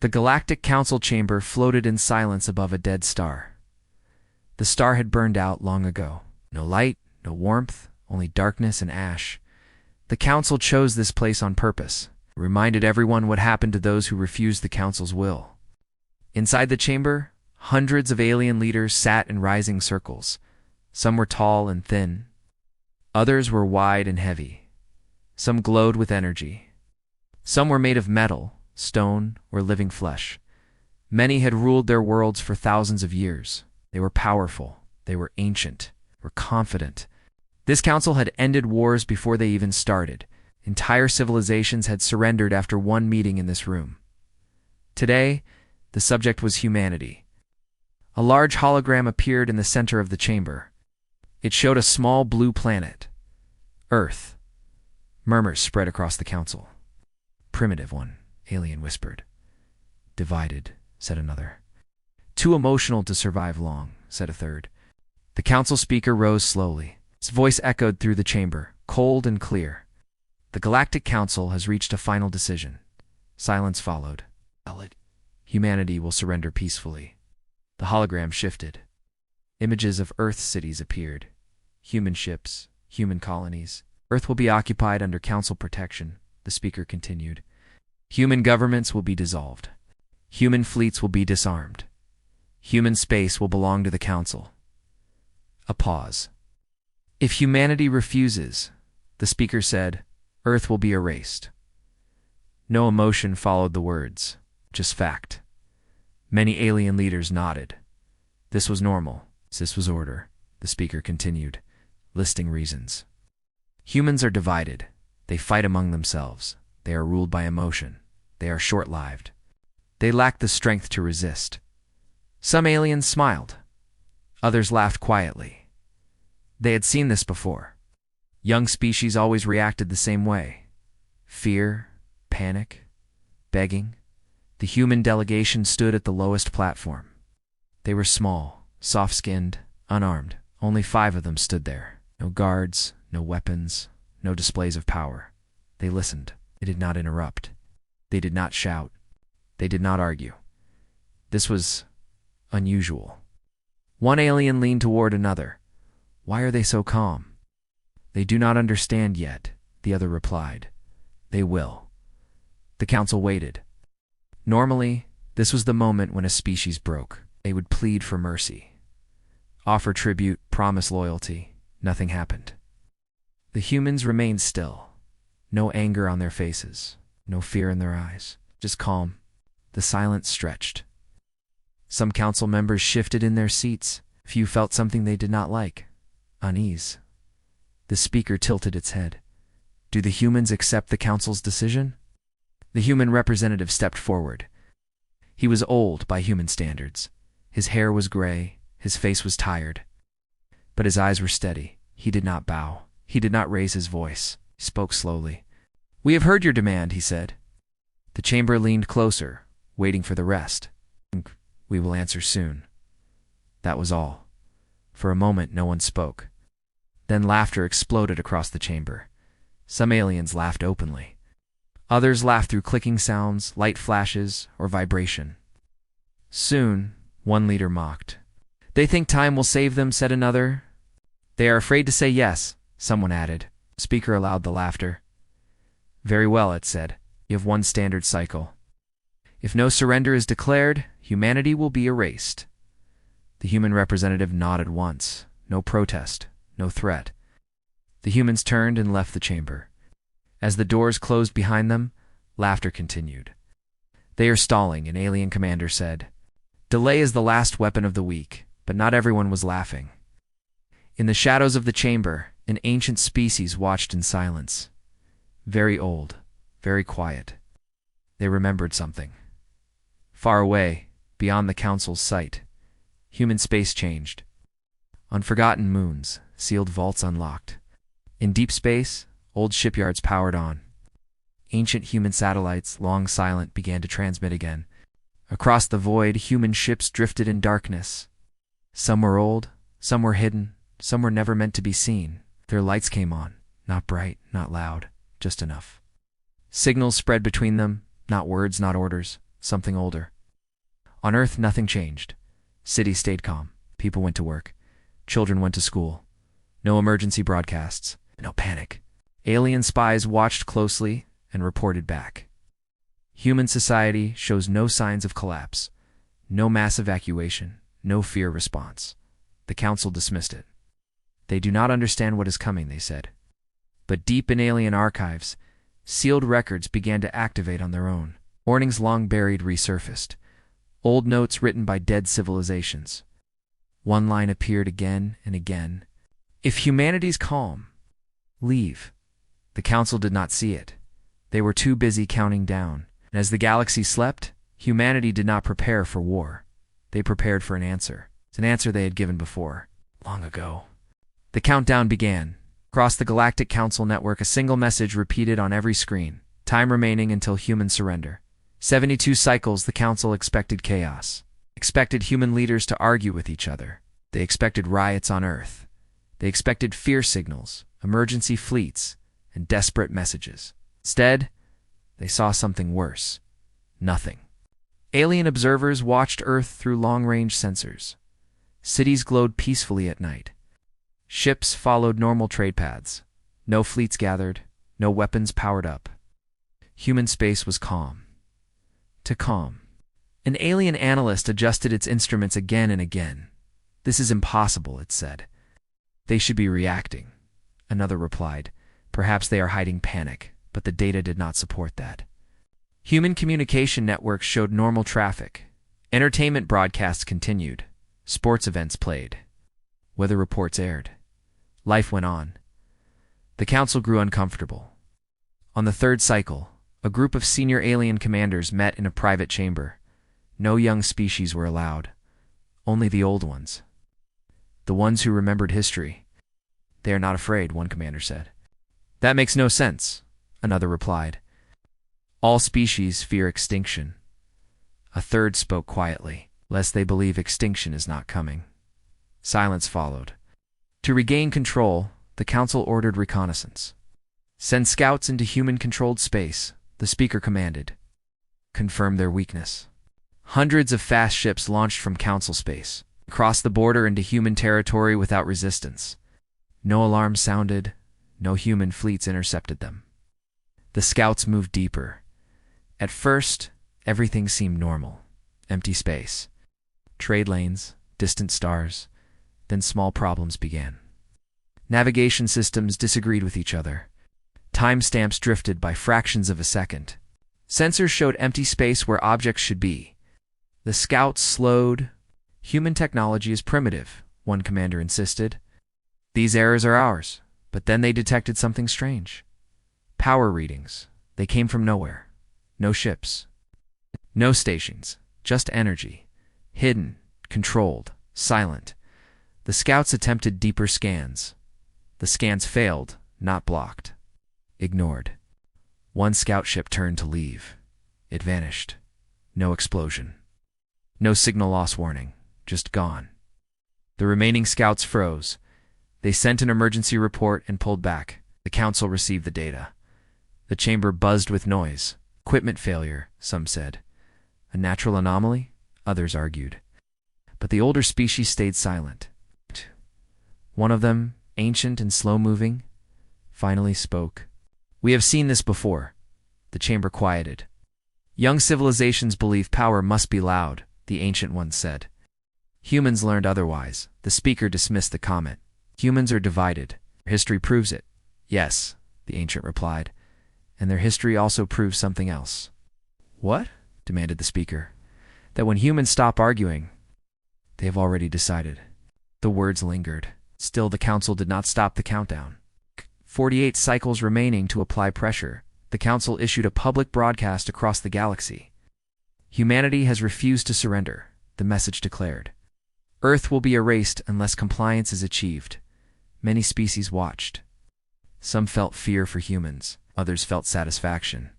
The Galactic Council chamber floated in silence above a dead star. The star had burned out long ago. No light, no warmth, only darkness and ash. The Council chose this place on purpose. It reminded everyone what happened to those who refused the Council's will. Inside the chamber, hundreds of alien leaders sat in rising circles. Some were tall and thin. Others were wide and heavy. Some glowed with energy. Some were made of metal, stone, or living flesh. Many had ruled their worlds for thousands of years. They were powerful. They were ancient. Were confident. This council had ended wars before they even started. Entire civilizations had surrendered after one meeting in this room. Today, the subject was humanity. A large hologram appeared in the center of the chamber. It showed a small blue planet. Earth. Murmurs spread across the council. Primitive one, Alien whispered. Divided, said another. Too emotional to survive long, said a third. The council speaker rose slowly. His voice echoed through the chamber, cold and clear. The Galactic Council has reached a final decision. Silence followed. Humanity will surrender peacefully. The hologram shifted. Images of Earth cities appeared. Human ships, human colonies. Earth will be occupied under Council protection, the speaker continued. Human governments will be dissolved. Human fleets will be disarmed. Human space will belong to the Council. A pause. If humanity refuses, the speaker said, Earth will be erased. No emotion followed the words, just fact. Many alien leaders nodded. This was normal. This was order, the speaker continued, listing reasons. Humans are divided. They fight among themselves. They are ruled by emotion. They are short-lived. They lack the strength to resist. Some aliens smiled. Others laughed quietly. They had seen this before. Young species always reacted the same way. Fear, panic, begging. The human delegation stood at the lowest platform. They were small, soft-skinned, unarmed. Only 5 of them stood there. No guards, no weapons, no displays of power. They listened. They did not interrupt. They did not shout. They did not argue. This was unusual. One alien leaned toward another. Why are they so calm? They do not understand yet, the other replied. They will. The council waited. Normally, this was the moment when a species broke. They would plead for mercy. Offer tribute, promise loyalty. Nothing happened. The humans remained still. No anger on their faces. No fear in their eyes. Just calm. The silence stretched. Some council members shifted in their seats. Few felt something they did not like. Unease. The speaker tilted its head. Do the humans accept the council's decision? The human representative stepped forward. He was old by human standards. His hair was gray. His face was tired. But his eyes were steady. He did not bow. He did not raise his voice. He spoke slowly. We have heard your demand, he said. The chamber leaned closer, waiting for the rest. We will answer soon. That was all. For a moment, no one spoke. Then laughter exploded across the chamber. Some aliens laughed openly. Others laughed through clicking sounds, light flashes, or vibration. Soon, one leader mocked. They think time will save them, said another. They are afraid to say yes, someone added. The speaker allowed the laughter. Very well, it said. You have one standard cycle. If no surrender is declared, humanity will be erased. The human representative nodded once. No protest, no threat. The humans turned and left the chamber. As the doors closed behind them, laughter continued. They are stalling, an alien commander said. Delay is the last weapon of the weak, but not everyone was laughing. In the shadows of the chamber, an ancient species watched in silence. Very old, very quiet. They remembered something. Far away, beyond the council's sight, human space changed. Unforgotten moons, sealed vaults unlocked. In deep space, old shipyards powered on. Ancient human satellites, long silent, began to transmit again. Across the void, human ships drifted in darkness. Some were old, some were hidden, some were never meant to be seen. Their lights came on, not bright, not loud, just enough. Signals spread between them, not words, not orders, something older. On Earth, nothing changed. Cities stayed calm. People went to work. Children went to school. No emergency broadcasts. No panic. Alien spies watched closely and reported back. Human society shows no signs of collapse. No mass evacuation. No fear response. The council dismissed it. They do not understand what is coming, they said. But deep in alien archives, sealed records began to activate on their own. Warnings long buried resurfaced. Old notes written by dead civilizations. One line appeared again and again. If humanity's calm, leave. The council did not see it. They were too busy counting down. And as the galaxy slept, humanity did not prepare for war. They prepared for an answer. It's an answer they had given before, long ago. The countdown began. Across the Galactic Council network, a single message repeated on every screen. Time remaining until human surrender. 72 cycles. The council expected chaos. Expected human leaders to argue with each other. They expected riots on Earth. They expected fear signals, emergency fleets, and desperate messages. Instead, they saw something worse. Nothing. Alien observers watched Earth through long-range sensors. Cities glowed peacefully at night. Ships followed normal trade paths. No fleets gathered, no weapons powered up. Human space was calm. To calm. An alien analyst adjusted its instruments again and again. This is impossible, it said. They should be reacting. Another replied, perhaps they are hiding panic, but the data did not support that. Human communication networks showed normal traffic. Entertainment broadcasts continued. Sports events played. Weather reports aired. Life went on. The council grew uncomfortable. On the third cycle, a group of senior alien commanders met in a private chamber. No young species were allowed. Only the old ones. The ones who remembered history. They are not afraid, one commander said. That makes no sense, another replied. All species fear extinction. A third spoke quietly, lest they believe extinction is not coming. Silence followed. To regain control, the council ordered reconnaissance. Send scouts into human-controlled space, the speaker commanded. Confirm their weakness. Hundreds of fast ships launched from council space, crossed the border into human territory without resistance. No alarm sounded, no human fleets intercepted them. The scouts moved deeper. At first, everything seemed normal. Empty space. Trade lanes, distant stars. Then small problems began. Navigation systems disagreed with each other. Timestamps drifted by fractions of a second. Sensors showed empty space where objects should be. The scouts slowed. Human technology is primitive, one commander insisted. These errors are ours. But then they detected something strange. Power readings. They came from nowhere. No ships. No stations. Just energy. Hidden, controlled, silent. The scouts attempted deeper scans. The scans failed, not blocked. Ignored. One scout ship turned to leave. It vanished. No explosion. No signal loss warning. Just gone. The remaining scouts froze. They sent an emergency report and pulled back. The council received the data. The chamber buzzed with noise. Equipment failure, some said. A natural anomaly, others argued. But the older species stayed silent. One of them, ancient and slow-moving, finally spoke. We have seen this before. The chamber quieted. Young civilizations believe power must be loud, the ancient one said. Humans learned otherwise. The speaker dismissed the comment. Humans are divided. History proves it. Yes, the ancient replied. And their history also proves something else. What? Demanded the speaker. That when humans stop arguing, they have already decided. The words lingered. Still, the council did not stop the countdown. 48 cycles remaining to apply pressure. The council issued a public broadcast across the galaxy. Humanity has refused to surrender, the message declared. Earth will be erased unless compliance is achieved. Many species watched. Some felt fear for humans, others felt satisfaction.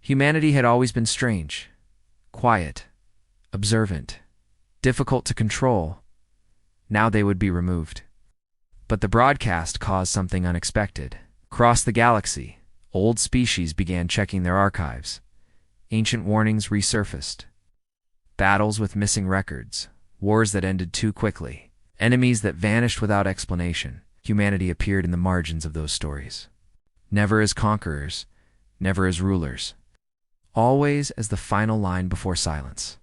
Humanity had always been strange, quiet, observant, difficult to control. Now they would be removed. But the broadcast caused something unexpected. Across the galaxy, old species began checking their archives. Ancient warnings resurfaced. Battles with missing records, wars that ended too quickly, enemies that vanished without explanation. Humanity appeared in the margins of those stories. Never as conquerors, never as rulers, always as the final line before silence.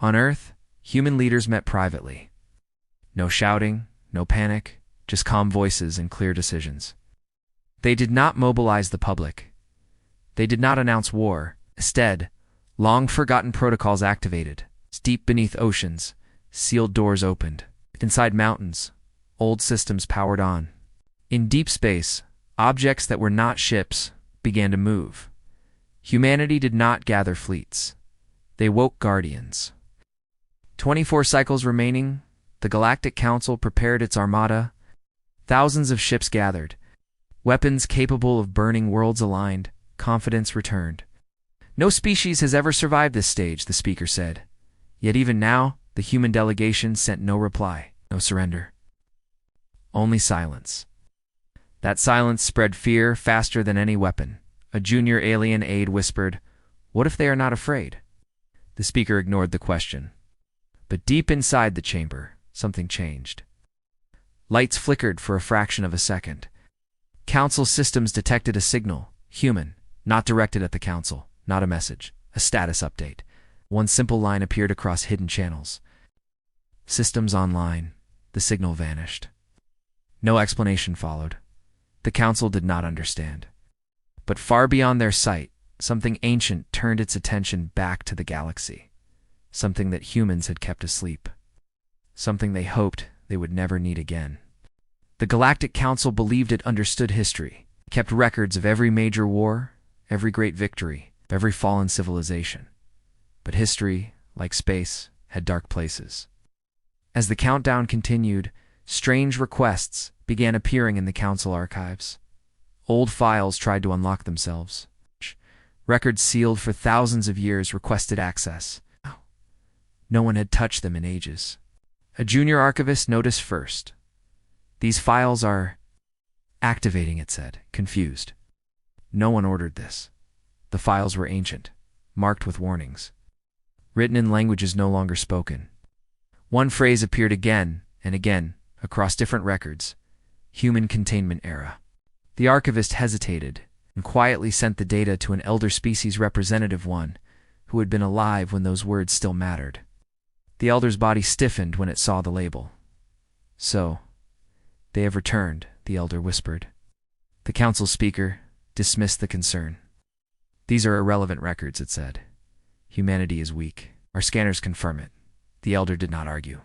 On Earth, human leaders met privately. No shouting, no panic, just calm voices and clear decisions. They did not mobilize the public. They did not announce war. Instead, long-forgotten protocols activated. Deep beneath oceans, sealed doors opened. Inside mountains, old systems powered on. In deep space, objects that were not ships began to move. Humanity did not gather fleets. They woke guardians. 24 cycles remaining, the Galactic Council prepared its armada. Thousands of ships gathered. Weapons capable of burning worlds aligned. Confidence returned. No species has ever survived this stage, the speaker said. Yet even now, the human delegation sent no reply, no surrender. Only silence. That silence spread fear faster than any weapon. A junior alien aide whispered, "What if they are not afraid?" The speaker ignored the question. But deep inside the chamber, something changed. Lights flickered for a fraction of a second. Council systems detected a signal, human, not directed at the council, not a message, a status update. One simple line appeared across hidden channels. Systems online. The signal vanished. No explanation followed. The council did not understand. But far beyond their sight, something ancient turned its attention back to the galaxy. Something that humans had kept asleep. Something they hoped they would never need again. The Galactic Council believed it understood history, kept records of every major war, every great victory, every fallen civilization. But history, like space, had dark places. As the countdown continued, strange requests began appearing in the council archives. Old files tried to unlock themselves. Records sealed for thousands of years requested access. No one had touched them in ages. A junior archivist noticed first. "These files are activating," it said, confused. No one ordered this. The files were ancient, marked with warnings, written in languages no longer spoken. One phrase appeared again and again across different records: human containment era. The archivist hesitated and quietly sent the data to an elder species representative, one who had been alive when those words still mattered. The elder's body stiffened when it saw the label. "So, they have returned," the elder whispered. The council speaker dismissed the concern. "These are irrelevant records," it said. "Humanity is weak. Our scanners confirm it." The elder did not argue.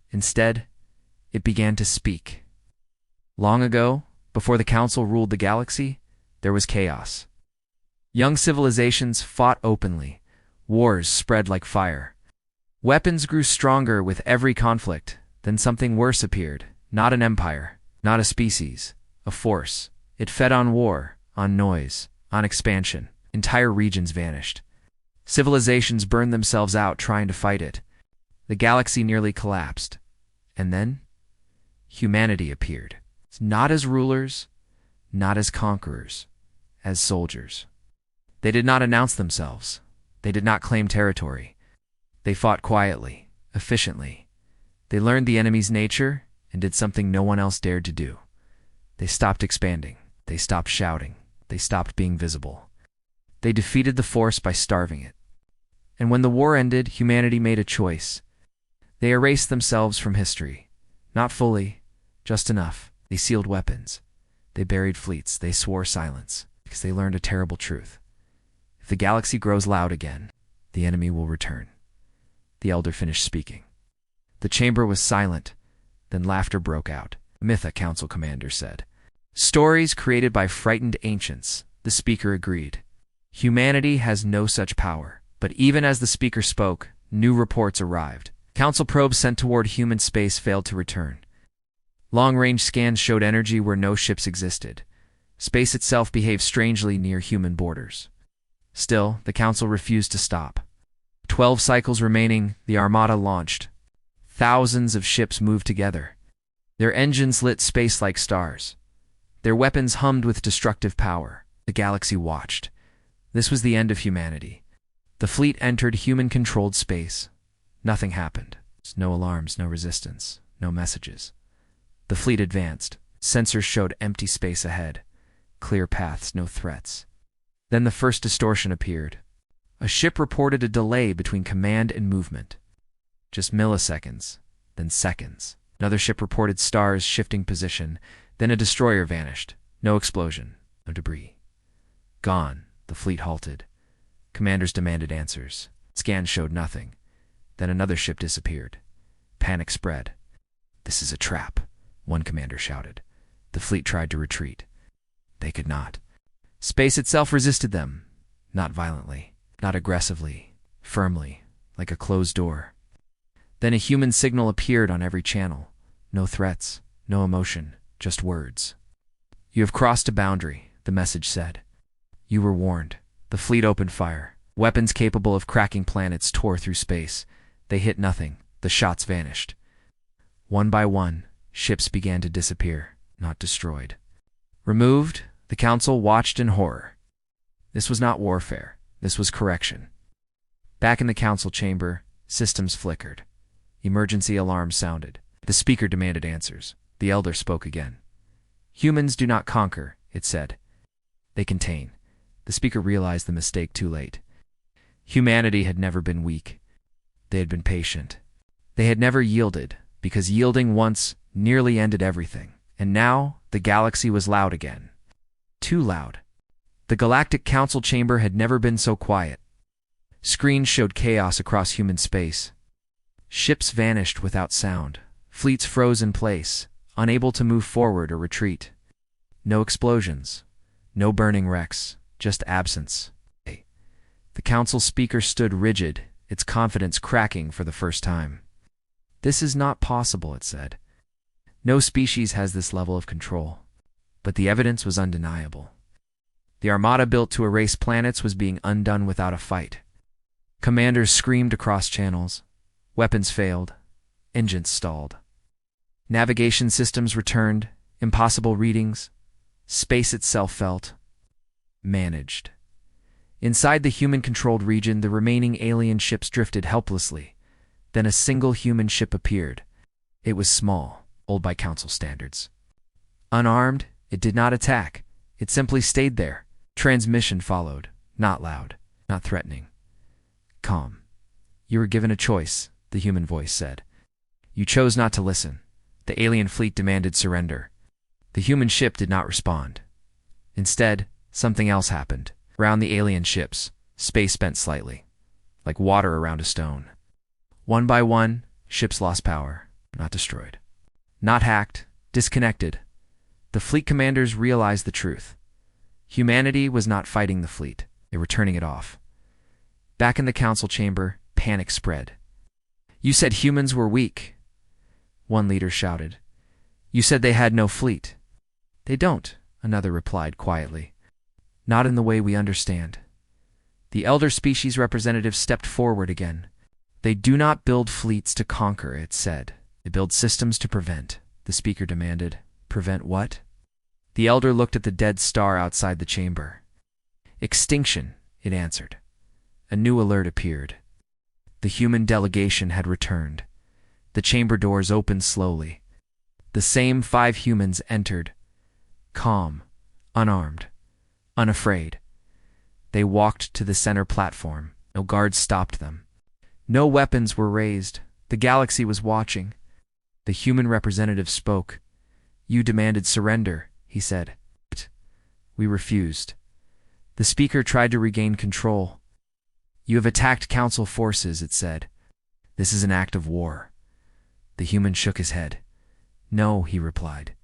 Instead, it began to speak. Long ago, before the council ruled the galaxy, there was chaos. Young civilizations fought openly. Wars spread like fire. Weapons grew stronger with every conflict. Then something worse appeared. Not an empire, not a species, a force. It fed on war, on noise, on expansion. Entire regions vanished. Civilizations burned themselves out trying to fight it. The galaxy nearly collapsed. And then, humanity appeared. Not as rulers, not as conquerors, as soldiers. They did not announce themselves. They did not claim territory. They fought quietly, efficiently. They learned the enemy's nature and did something no one else dared to do. They stopped expanding. They stopped shouting. They stopped being visible. They defeated the force by starving it. And when the war ended, humanity made a choice. They erased themselves from history. Not fully, just enough. They sealed weapons. They buried fleets. They swore silence, because they learned a terrible truth. If the galaxy grows loud again, the enemy will return. The elder finished speaking. The chamber was silent. Then laughter broke out. "Myth," a council commander said. "Stories created by frightened ancients," the speaker agreed. "Humanity has no such power." But even as the speaker spoke, new reports arrived. Council probes sent toward human space failed to return. Long-range scans showed energy where no ships existed. Space itself behaved strangely near human borders. Still, the council refused to stop. 12 cycles remaining, the armada launched. Thousands of ships moved together. Their engines lit space like stars. Their weapons hummed with destructive power. The galaxy watched. This was the end of humanity. The fleet entered human-controlled space. Nothing happened. No alarms, no resistance, no messages. The fleet advanced. Sensors showed empty space ahead. Clear paths, no threats. Then the first distortion appeared. A ship reported a delay between command and movement. Just milliseconds, then seconds. Another ship reported stars shifting position. Then a destroyer vanished. No explosion, no debris. Gone. The fleet halted. Commanders demanded answers. Scans showed nothing. Then another ship disappeared. Panic spread. "This is a trap," one commander shouted. The fleet tried to retreat. They could not. Space itself resisted them. Not violently, not aggressively, firmly, like a closed door. Then a human signal appeared on every channel. No threats, no emotion, just words. "You have crossed a boundary," the message said. "You were warned." The fleet opened fire. Weapons capable of cracking planets tore through space. They hit nothing. The shots vanished. One by one, ships began to disappear, not destroyed. Removed, the Council watched in horror. This was not warfare. This was correction. Back in the Council chamber, systems flickered. Emergency alarms sounded. The speaker demanded answers. The elder spoke again. "Humans do not conquer," it said. "They contain." The speaker realized the mistake too late. Humanity had never been weak. They had been patient. They had never yielded, because yielding once nearly ended everything. And now, the galaxy was loud again. Too loud. The Galactic Council chamber had never been so quiet. Screens showed chaos across human space. Ships vanished without sound. Fleets froze in place, unable to move forward or retreat. No explosions. No burning wrecks. Just absence. The Council speaker stood rigid, its confidence cracking for the first time. "This is not possible," it said. "No species has this level of control." But the evidence was undeniable. The armada built to erase planets was being undone without a fight. Commanders screamed across channels. Weapons failed. Engines stalled. Navigation systems returned. Impossible readings. Space itself felt managed. Inside the human-controlled region, the remaining alien ships drifted helplessly. Then a single human ship appeared. It was small, old by Council standards. Unarmed, it did not attack. It simply stayed there. Transmission followed, not loud, not threatening. Calm. "You were given a choice," the human voice said. "You chose not to listen." The alien fleet demanded surrender. The human ship did not respond. Instead, something else happened. Around the alien ships, space bent slightly, like water around a stone. One by one, ships lost power, not destroyed. Not hacked, disconnected. The fleet commanders realized the truth. Humanity was not fighting the fleet. They were turning it off. Back in the Council chamber, panic spread. "You said humans were weak," one leader shouted. "You said they had no fleet." "They don't," another replied quietly. "Not in the way we understand." The elder species representative stepped forward again. "They do not build fleets to conquer," it said. "They build systems to prevent," the speaker demanded. "Prevent what?" The elder looked at the dead star outside the chamber. "Extinction," it answered. A new alert appeared. The human delegation had returned. The chamber doors opened slowly. The same 5 humans entered. Calm, unarmed, unafraid. They walked to the center platform. No guards stopped them. No weapons were raised. The galaxy was watching. The human representative spoke. "You demanded surrender," he said. "We refused." The speaker tried to regain control. "You have attacked Council forces," it said. "This is an act of war." The human shook his head. "No," he replied.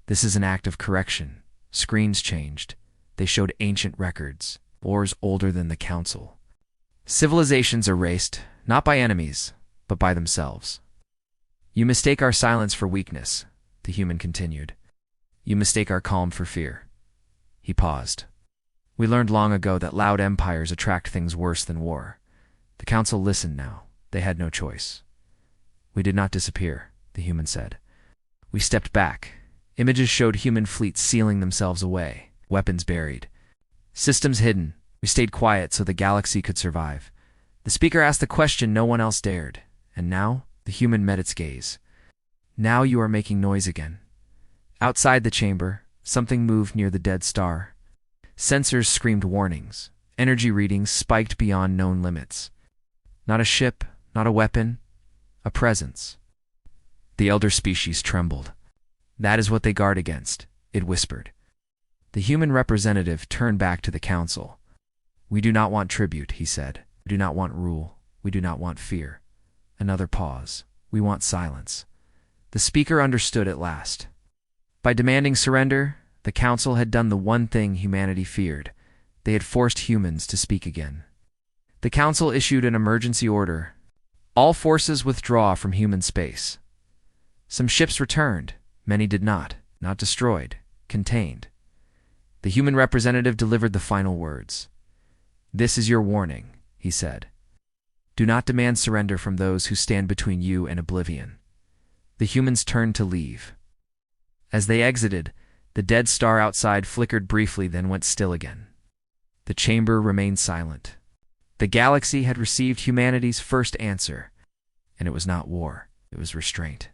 "This is an act of correction." Screens changed. They showed ancient records, wars older than the Council. Civilizations erased, not by enemies, but by themselves. "You mistake our silence for weakness," the human continued. "You mistake our calm for fear." He paused. "We learned long ago that loud empires attract things worse than war." The Council listened now. They had no choice. "We did not disappear," the human said. "We stepped back." Images showed human fleets sealing themselves away, weapons buried, systems hidden. We stayed quiet so the galaxy could survive. The speaker asked the question no one else dared, and now the human met its gaze. Now you are making noise again. Outside the chamber, something moved near the dead star. Sensors screamed warnings. Energy readings spiked beyond known limits. Not a ship, not a weapon, a presence. The elder species trembled. That is what they guard against, it whispered. The human representative turned back to the council. We do not want tribute, he said. We do not want rule. We do not want fear. Another pause. We want silence. The speaker understood at last. By demanding surrender, the council had done the one thing humanity feared. They had forced humans to speak again. The council issued an emergency order. All forces withdraw from human space. Some ships returned. Many did not destroyed, contained. The human representative delivered the final words. This is your warning, he said. Do not demand surrender from those who stand between you and oblivion. The humans turned to leave. As they exited, the dead star outside flickered briefly, then went still again. The chamber remained silent. The galaxy had received humanity's first answer, and it was not war, it was restraint.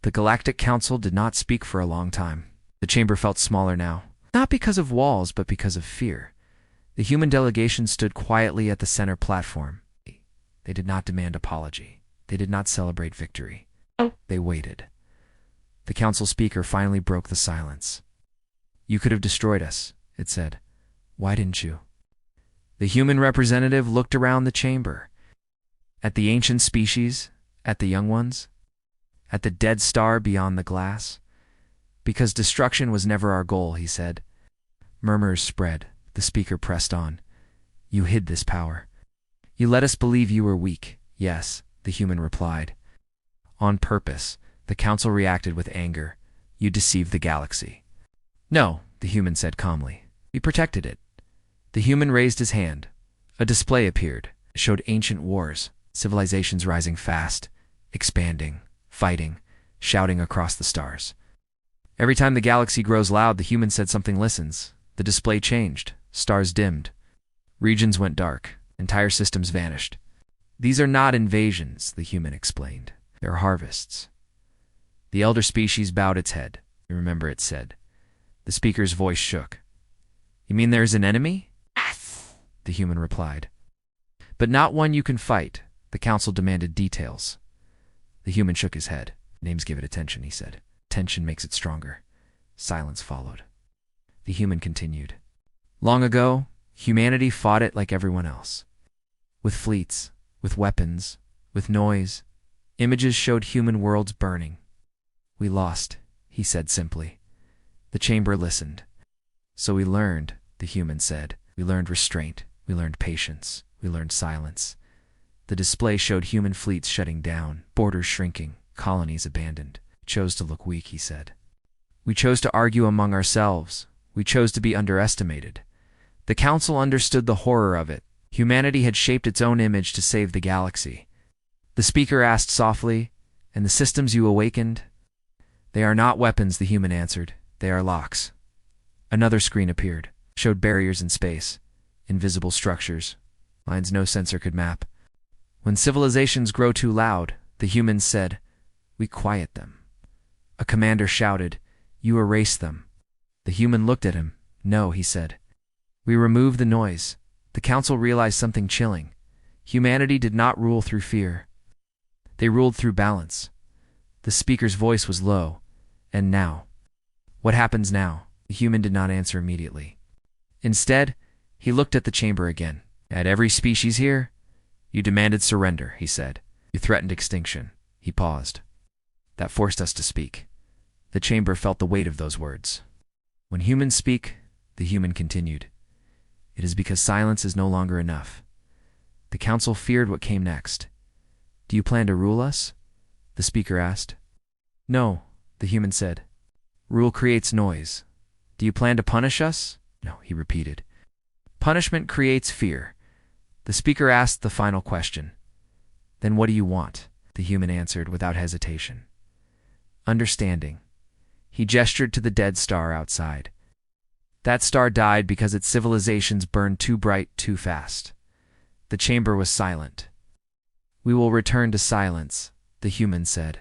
The Galactic Council did not speak for a long time. The chamber felt smaller now, not because of walls, but because of fear. The human delegation stood quietly at the center platform. They did not demand apology. They did not celebrate victory. They waited. The council speaker finally broke the silence. You could have destroyed us, it said. Why didn't you? The human representative looked around the chamber. At the ancient species, at the young ones, at the dead star beyond the glass. Because destruction was never our goal, he said. Murmurs spread. The speaker pressed on. You hid this power. You let us believe you were weak. Yes, the human replied. On purpose, the council reacted with anger. You deceived the galaxy. No, the human said calmly. We protected it. The human raised his hand. A display appeared. It showed ancient wars, civilizations rising fast, expanding, fighting, shouting across the stars. Every time the galaxy grows loud, the human said something listens. The display changed. Stars dimmed. Regions went dark. Entire systems vanished. These are not invasions, the human explained. They're harvests. The elder species bowed its head. Remember, it said. The speaker's voice shook. You mean there's an enemy? The human replied. But not one you can fight. The council demanded details. The human shook his head. Names give it attention, he said. Tension makes it stronger. Silence followed. The human continued. Long ago, humanity fought it like everyone else. With fleets, with weapons, with noise. Images showed human worlds burning. We lost, he said simply. The chamber listened. So we learned, the human said. We learned restraint. We learned patience. We learned silence. The display showed human fleets shutting down, borders shrinking, colonies abandoned. We chose to look weak, he said. We chose to argue among ourselves. We chose to be underestimated. The council understood the horror of it. Humanity had shaped its own image to save the galaxy. The speaker asked softly, and the systems you awakened? They are not weapons, the human answered. They are locks. Another screen appeared, showed barriers in space, invisible structures, lines no sensor could map. When civilizations grow too loud, the humans said, we quiet them. A commander shouted, you erase them. The human looked at him. No, he said. We remove the noise. The council realized something chilling. Humanity did not rule through fear. They ruled through balance. The speaker's voice was low. And now? What happens now? The human did not answer immediately. Instead, he looked at the chamber again. At every species here, you demanded surrender, he said. You threatened extinction. He paused. That forced us to speak. The chamber felt the weight of those words. When humans speak, the human continued. It is because silence is no longer enough. The council feared what came next. Do you plan to rule us? The speaker asked. No, the human said. Rule creates noise. Do you plan to punish us? No, he repeated. Punishment creates fear. The speaker asked the final question. Then what do you want? The human answered without hesitation. Understanding. He gestured to the dead star outside. That star died because its civilizations burned too bright too fast. The chamber was silent. "We will return to silence," the human said.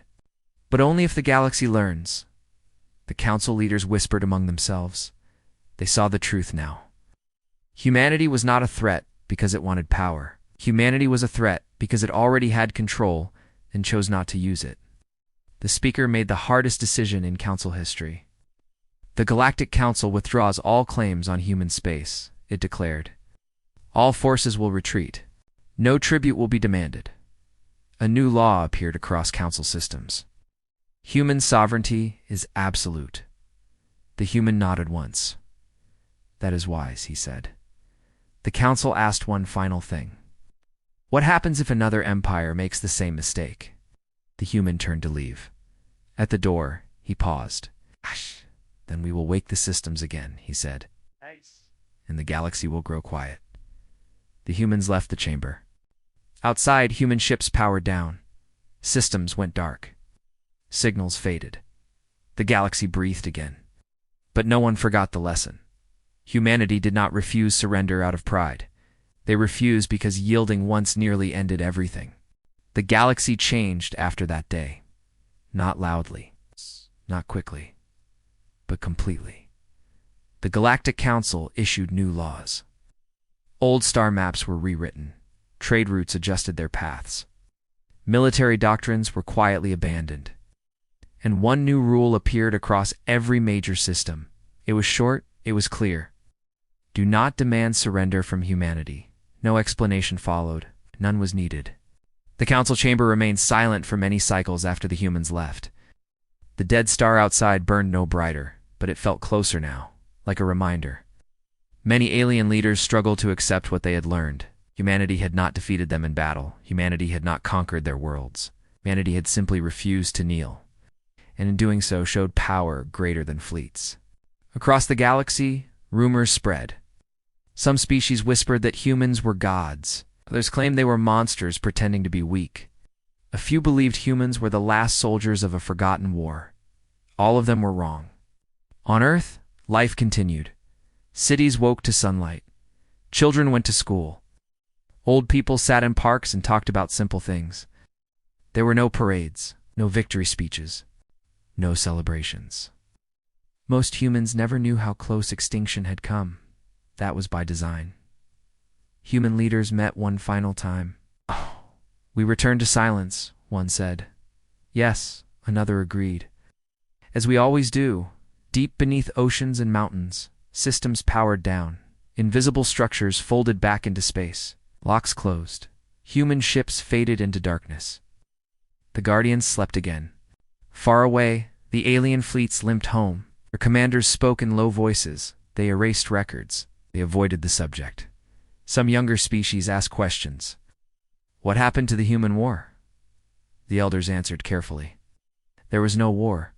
"But only if the galaxy learns." The council leaders whispered among themselves. They saw the truth now. Humanity was not a threat because it wanted power. Humanity was a threat because it already had control and chose not to use it. The speaker made the hardest decision in council history. "The Galactic Council withdraws all claims on human space," it declared. "All forces will retreat. No tribute will be demanded." A new law appeared across council systems. Human sovereignty is absolute. The human nodded once. "That is wise," he said. The council asked one final thing. "What happens if another empire makes the same mistake?" The human turned to leave. At the door, he paused. "Hush. Then we will wake the systems again," he said. "Nice. And the galaxy will grow quiet." The humans left the chamber. Outside, human ships powered down. Systems went dark. Signals faded. The galaxy breathed again. But no one forgot the lesson. Humanity did not refuse surrender out of pride. They refused because yielding once nearly ended everything. The galaxy changed after that day. Not loudly, not quickly, but completely. The Galactic Council issued new laws. Old star maps were rewritten. Trade routes adjusted their paths. Military doctrines were quietly abandoned. And one new rule appeared across every major system. It was short, it was clear. Do not demand surrender from humanity. No explanation followed. None was needed. The council chamber remained silent for many cycles after the humans left. The dead star outside burned no brighter, but it felt closer now, like a reminder. Many alien leaders struggled to accept what they had learned. Humanity had not defeated them in battle. Humanity had not conquered their worlds. Humanity had simply refused to kneel, and in doing so showed power greater than fleets. Across the galaxy, rumors spread. Some species whispered that humans were gods. Others claimed they were monsters pretending to be weak. A few believed humans were the last soldiers of a forgotten war. All of them were wrong. On Earth, life continued. Cities woke to sunlight. Children went to school. Old people sat in parks and talked about simple things. There were no parades, no victory speeches, no celebrations. Most humans never knew how close extinction had come. That was by design. Human leaders met one final time. "We returned to silence," one said. "Yes," another agreed. "As we always do, deep beneath oceans and mountains, systems powered down, invisible structures folded back into space, locks closed, human ships faded into darkness." The Guardians slept again. Far away, the alien fleets limped home. Their commanders spoke in low voices. They erased records. They avoided the subject. Some younger species asked questions. "What happened to the human war?" The elders answered carefully. "There was no war,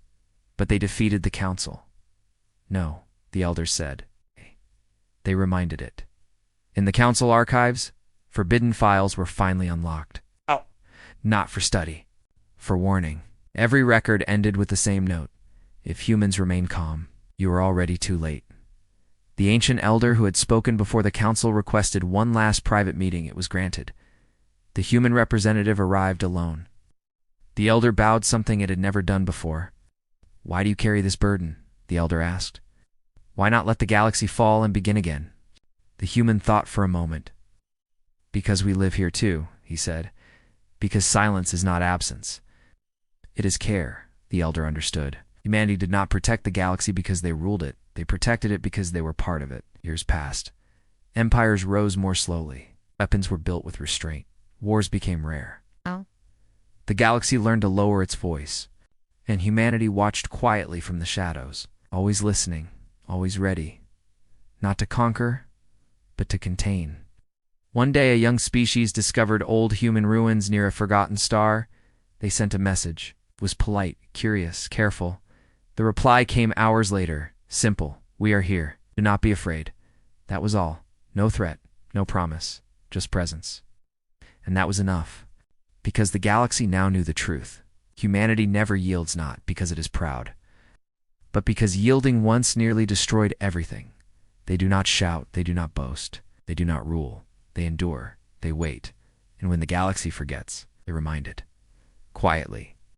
but they defeated the council." "No," the elders said. They reminded it. In the council archives, forbidden files were finally unlocked. Not for study, for warning. Every record ended with the same note. If humans remain calm, you are already too late. The ancient elder who had spoken before the council requested one last private meeting. It was granted. The human representative arrived alone. The elder bowed something it had never done before. "Why do you carry this burden?" the elder asked. "Why not let the galaxy fall and begin again?" The human thought for a moment. "Because we live here too," he said. "Because silence is not absence. It is care," the elder understood. Humanity did not protect the galaxy because they ruled it. They protected it because they were part of it. Years passed. Empires rose more slowly. Weapons were built with restraint. Wars became rare. The galaxy learned to lower its voice, and humanity watched quietly from the shadows, always listening, always ready, not to conquer, but to contain. One day, a young species discovered old human ruins near a forgotten star. They sent a message. It was polite, curious, careful. The reply came hours later. Simple. "We are here. Do not be afraid." That was all. No threat, no promise, just presence. And that was enough. Because the galaxy now knew the truth. Humanity never yields, not because it is proud, but because yielding once nearly destroyed everything. They do not shout, they do not boast, they do not rule, they endure, they wait, and when the galaxy forgets, they're reminded. Quietly,